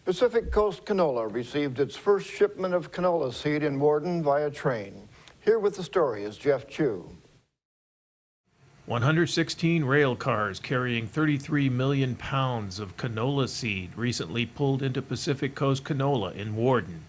Pacific Coast Canola received its first shipment of canola seed in Worden via train. Here with the story is Jeff Chu. 116 rail cars carrying 33 million pounds of canola seed recently pulled into Pacific Coast Canola in Worden.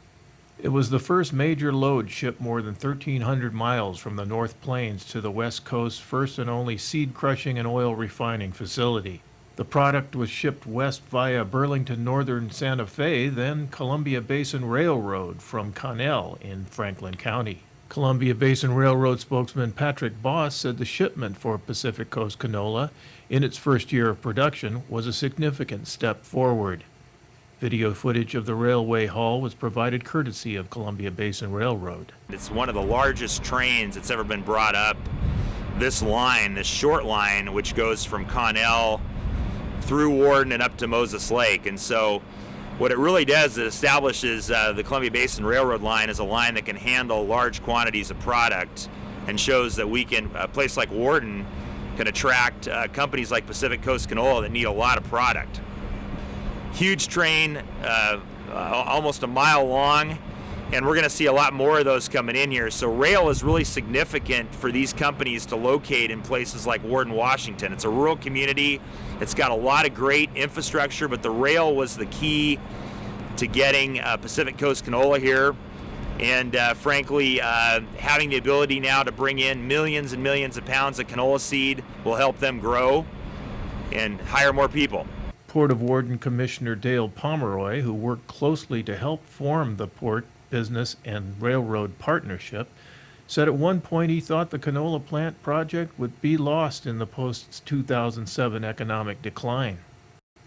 It was the first major load shipped more than 1,300 miles from the North Plains to the West Coast's first and only seed crushing and oil refining facility. The product was shipped west via Burlington Northern Santa Fe, then Columbia Basin Railroad from Connell in Franklin County. Columbia Basin Railroad spokesman Patrick Boss said the shipment for Pacific Coast Canola in its first year of production was a significant step forward. Video footage of the railway haul was provided courtesy of Columbia Basin Railroad. It's one of the largest trains that's ever been brought up. This line, this short line, which goes from Connell through Worden and up to Moses Lake. And so what it really does, it establishes the Columbia Basin Railroad line as a line that can handle large quantities of product, and shows that we can, a place like Worden can attract companies like Pacific Coast Canola that need a lot of product. Huge train, almost a mile long, and we're going to see a lot more of those coming in here. So rail is really significant for these companies to locate in places like Worden, Washington. It's a rural community. It's got a lot of great infrastructure, but the rail was the key to getting Pacific Coast Canola here. And frankly, having the ability now to bring in millions and millions of pounds of canola seed will help them grow and hire more people. Port of Worden Commissioner Dale Pomeroy, who worked closely to help form the port business and railroad partnership, said at one point he thought the canola plant project would be lost in the post-2007 economic decline.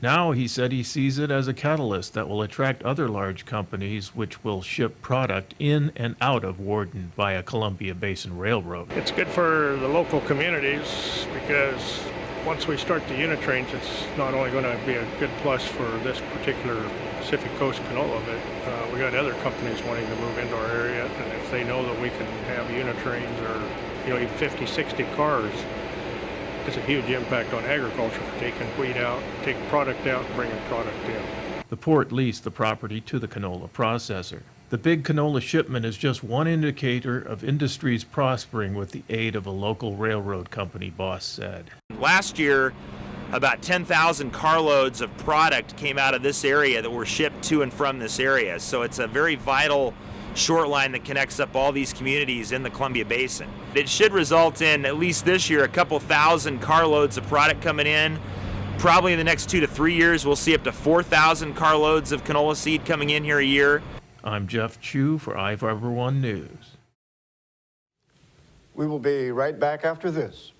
Now he said he sees it as a catalyst that will attract other large companies which will ship product in and out of Worden via Columbia Basin Railroad. It's good for the local communities because once we start the unit trains, it's not only going to be a good plus for this particular Pacific Coast Canola, but we got other companies wanting to move into our area, and if they know that we can have unit trains or even 50, 60 cars, it's a huge impact on agriculture for taking wheat out, taking product out, and bringing product in. The port leased the property to the canola processor. The big canola shipment is just one indicator of industries prospering with the aid of a local railroad company, Boss said. Last year, about 10,000 carloads of product came out of this area that were shipped to and from this area. So it's a very vital short line that connects up all these communities in the Columbia Basin. It should result in, at least this year, a couple thousand carloads of product coming in. Probably in the next 2 to 3 years, we'll see up to 4,000 carloads of canola seed coming in here a year. I'm Jeff Chu for iFIBER 1 News. We will be right back after this.